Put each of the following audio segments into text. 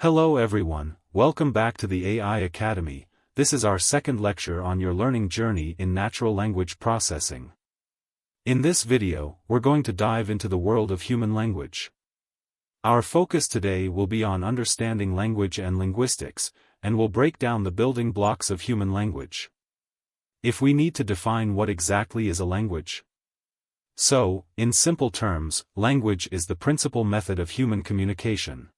Hello everyone, welcome back to the AI Academy. This is our second lecture on your learning journey in natural language processing. In this video, we're going to dive into the world of human language. Our focus today will be on understanding language and linguistics, and we'll break down the building blocks of human language. If we need to define what exactly is a language. So, in simple terms, language is the principal method of human communication.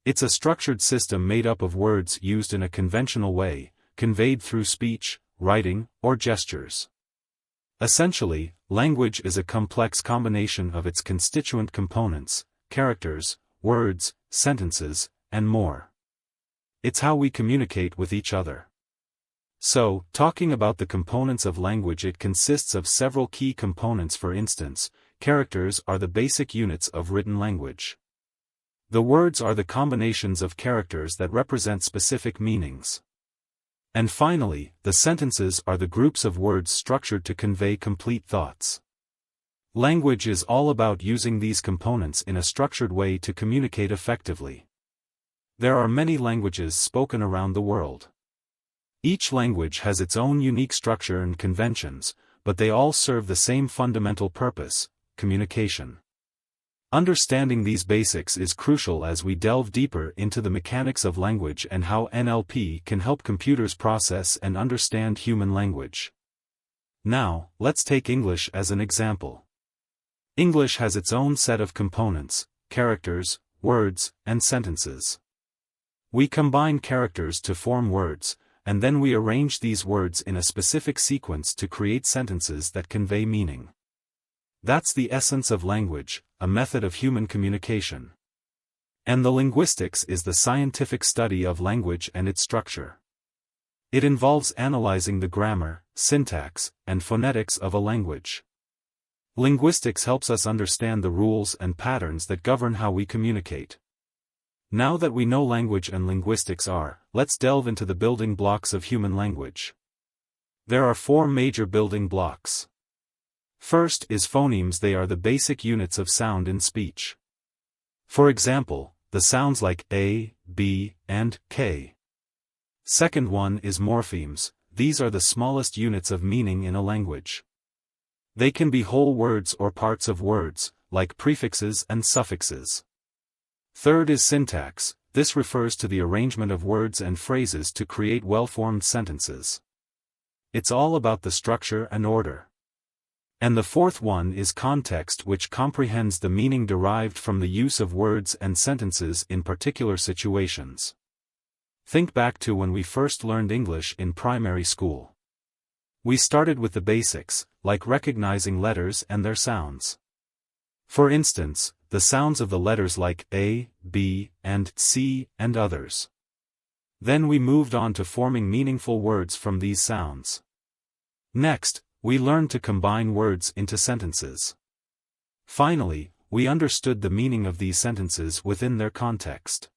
It's a structured system made up of words used in a conventional way, conveyed through speech, writing, or gestures. Essentially, language is a complex combination of its constituent components, characters, words, sentences, and more. It's how we communicate with each other. So, talking about the components of language, it consists of several key components. For instance, characters are the basic units of written language. The words are the combinations of characters that represent specific meanings. And finally, the sentences are the groups of words structured to convey complete thoughts. Language is all about using these components in a structured way to communicate effectively. There are many languages spoken around the world. Each language has its own unique structure and conventions, but they all serve the same fundamental purpose: communication. Understanding these basics is crucial as we delve deeper into the mechanics of language and how NLP can help computers process and understand human language. Now, let's take English as an example. English has its own set of components: characters, words, and sentences. We combine characters to form words, and then we arrange these words in a specific sequence to create sentences that convey meaning. That's the essence of language, a method of human communication. And the linguistics is the scientific study of language and its structure. It involves analyzing the grammar, syntax, and phonetics of a language. Linguistics helps us understand the rules and patterns that govern how we communicate. Now that we know language and linguistics let's delve into the building blocks of human language. There are four major building blocks. First is phonemes. They are the basic units of sound in speech. For example, the sounds like A, B, and K. Second one is morphemes. These are the smallest units of meaning in a language. They can be whole words or parts of words, like prefixes and suffixes. Third is syntax. This refers to the arrangement of words and phrases to create well-formed sentences. It's all about the structure and order. And the fourth one is context, which comprehends the meaning derived from the use of words and sentences in particular situations. Think back to when we first learned English in primary school. We started with the basics, like recognizing letters and their sounds. For instance, the sounds of the letters like A, B, and C, and others. Then we moved on to forming meaningful words from these sounds. Next, we learned to combine words into sentences. Finally, we understood the meaning of these sentences within their context.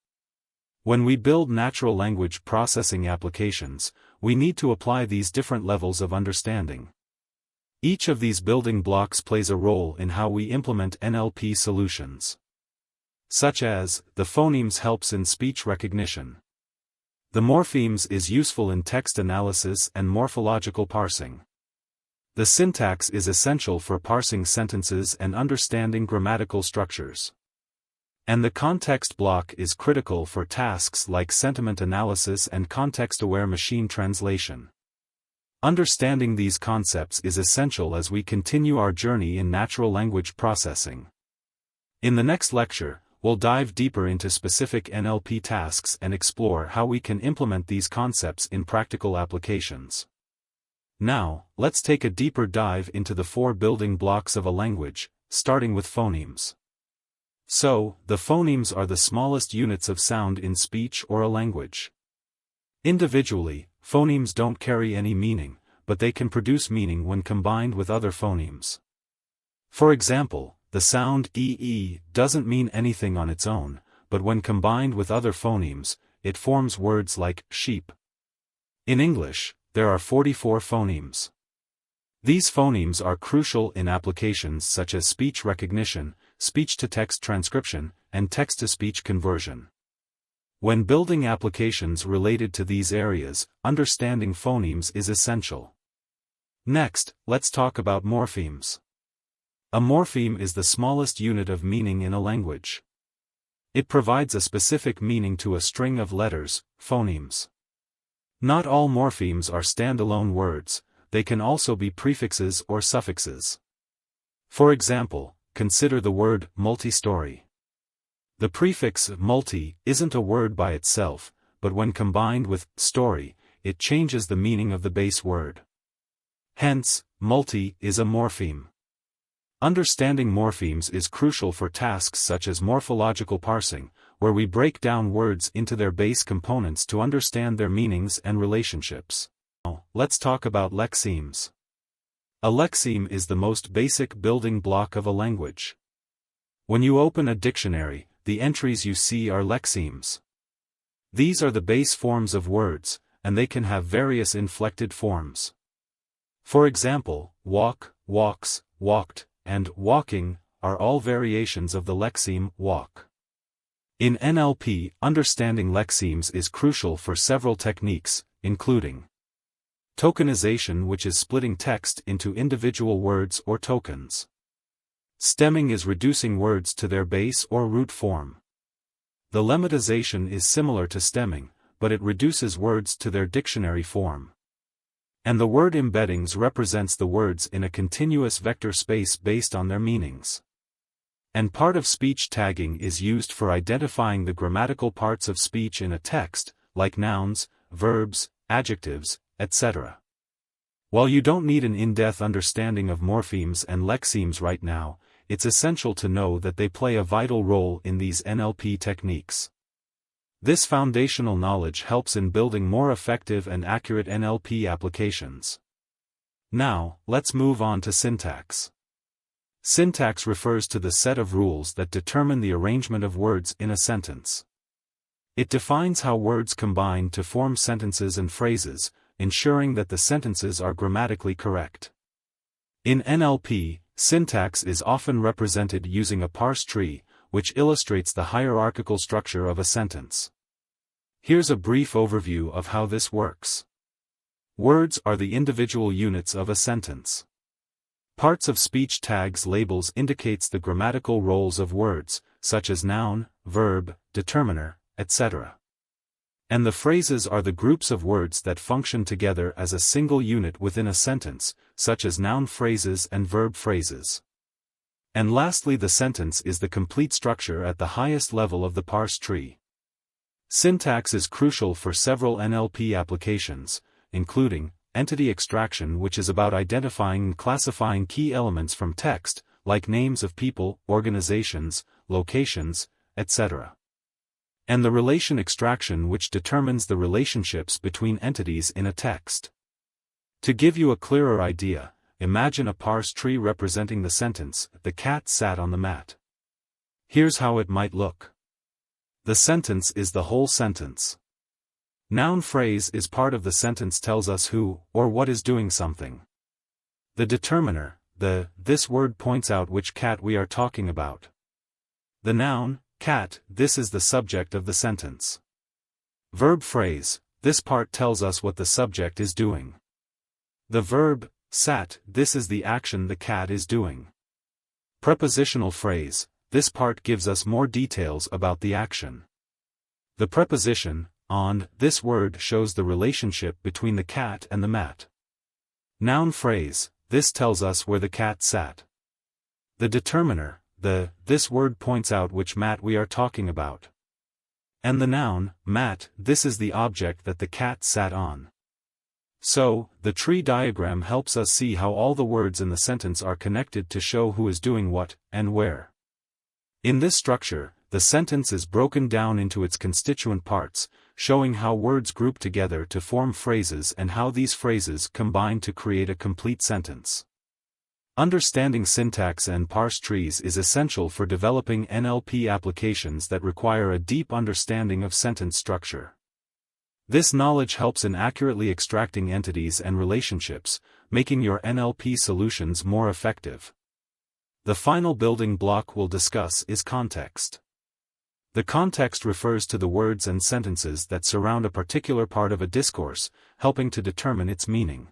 When we build natural language processing applications, we need to apply these different levels of understanding. Each of these building blocks plays a role in how we implement NLP solutions. Such as, the phonemes helps in speech recognition. The morphemes is useful in text analysis and morphological parsing. The syntax is essential for parsing sentences and understanding grammatical structures. And the context block is critical for tasks like sentiment analysis and context-aware machine translation. Understanding these concepts is essential as we continue our journey in natural language processing. In the next lecture, we'll dive deeper into specific NLP tasks and explore how we can implement these concepts in practical applications. Now, let's take a deeper dive into the four building blocks of a language, starting with phonemes. So, the phonemes are the smallest units of sound in speech or a language. Individually, phonemes don't carry any meaning, but they can produce meaning when combined with other phonemes. For example, the sound ee doesn't mean anything on its own, but when combined with other phonemes, it forms words like sheep. In English, there are 44 phonemes. These phonemes are crucial in applications such as speech recognition, speech-to-text transcription, and text-to-speech conversion. When building applications related to these areas, understanding phonemes is essential. Next, let's talk about morphemes. A morpheme is the smallest unit of meaning in a language. It provides a specific meaning to a string of letters, phonemes. Not all morphemes are standalone words, they can also be prefixes or suffixes. For example, consider the word multi-story. The prefix multi isn't a word by itself, but when combined with story, it changes the meaning of the base word. Hence, multi is a morpheme. Understanding morphemes is crucial for tasks such as morphological parsing, where we break down words into their base components to understand their meanings and relationships. Now, let's talk about lexemes. A lexeme is the most basic building block of a language. When you open a dictionary, the entries you see are lexemes. These are the base forms of words, and they can have various inflected forms. For example, walk, walks, walked, and walking are all variations of the lexeme walk. In NLP, understanding lexemes is crucial for several techniques, including tokenization, which is splitting text into individual words or tokens. Stemming is reducing words to their base or root form. The lemmatization is similar to stemming, but it reduces words to their dictionary form. And the word embeddings represents the words in a continuous vector space based on their meanings. And part of speech tagging is used for identifying the grammatical parts of speech in a text, like nouns, verbs, adjectives, etc. While you don't need an in-depth understanding of morphemes and lexemes right now, it's essential to know that they play a vital role in these NLP techniques. This foundational knowledge helps in building more effective and accurate NLP applications. Now, let's move on to syntax. Syntax refers to the set of rules that determine the arrangement of words in a sentence. It defines how words combine to form sentences and phrases, ensuring that the sentences are grammatically correct. In NLP, syntax is often represented using a parse tree, which illustrates the hierarchical structure of a sentence. Here's a brief overview of how this works. Words are the individual units of a sentence. Parts of speech tags labels indicates the grammatical roles of words, such as noun, verb, determiner, etc. And the phrases are the groups of words that function together as a single unit within a sentence, such as noun phrases and verb phrases. And lastly, the sentence is the complete structure at the highest level of the parse tree. Syntax is crucial for several NLP applications, including entity extraction, which is about identifying and classifying key elements from text, like names of people, organizations, locations, etc. And the relation extraction, which determines the relationships between entities in a text. To give you a clearer idea, imagine a parse tree representing the sentence, "The cat sat on the mat." Here's how it might look. The sentence is the whole sentence. Noun phrase is part of the sentence, tells us who or what is doing something. The determiner, this word points out which cat we are talking about. The noun, cat, this is the subject of the sentence. Verb phrase, this part tells us what the subject is doing. The verb, sat, this is the action the cat is doing. Prepositional phrase, this part gives us more details about the action. The preposition, on, this word shows the relationship between the cat and the mat. Noun phrase, this tells us where the cat sat. The determiner, this word points out which mat we are talking about. And the noun, mat, this is the object that the cat sat on. So, the tree diagram helps us see how all the words in the sentence are connected to show who is doing what, and where. In this structure, the sentence is broken down into its constituent parts, showing how words group together to form phrases and how these phrases combine to create a complete sentence. Understanding syntax and parse trees is essential for developing NLP applications that require a deep understanding of sentence structure. This knowledge helps in accurately extracting entities and relationships, making your NLP solutions more effective. The final building block we'll discuss is context. The context refers to the words and sentences that surround a particular part of a discourse, helping to determine its meaning.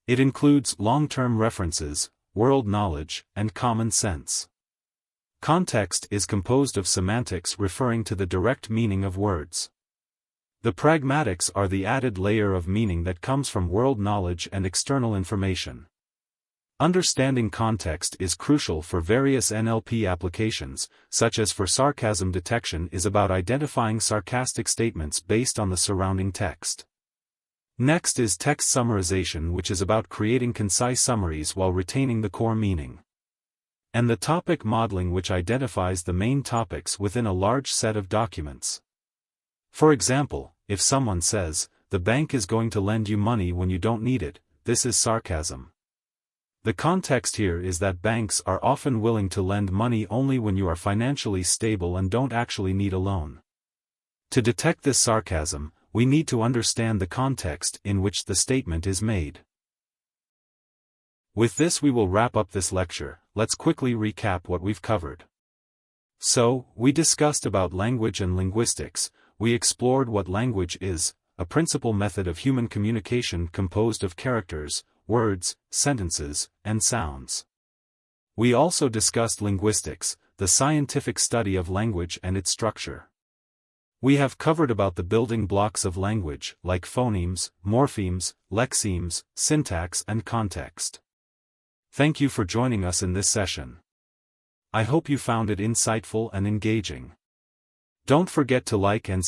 It includes long-term references, world knowledge, and common sense. Context is composed of semantics referring to the direct meaning of words. The pragmatics are the added layer of meaning that comes from world knowledge and external information. Understanding context is crucial for various NLP applications, such as for sarcasm detection is about identifying sarcastic statements based on the surrounding text. Next is text summarization, which is about creating concise summaries while retaining the core meaning. And the topic modeling, which identifies the main topics within a large set of documents. For example, if someone says, "The bank is going to lend you money when you don't need it," this is sarcasm. The context here is that banks are often willing to lend money only when you are financially stable and don't actually need a loan. To detect this sarcasm, we need to understand the context in which the statement is made. With this we will wrap up this lecture. Let's quickly recap what we've covered. So, we discussed about language and linguistics. We explored what language is, a principal method of human communication composed of characters, words, sentences, and sounds. We also discussed linguistics, the scientific study of language and its structure. We have covered about the building blocks of language, like phonemes, morphemes, lexemes, syntax, and context. Thank you for joining us in this session. I hope you found it insightful and engaging. Don't forget to like and subscribe.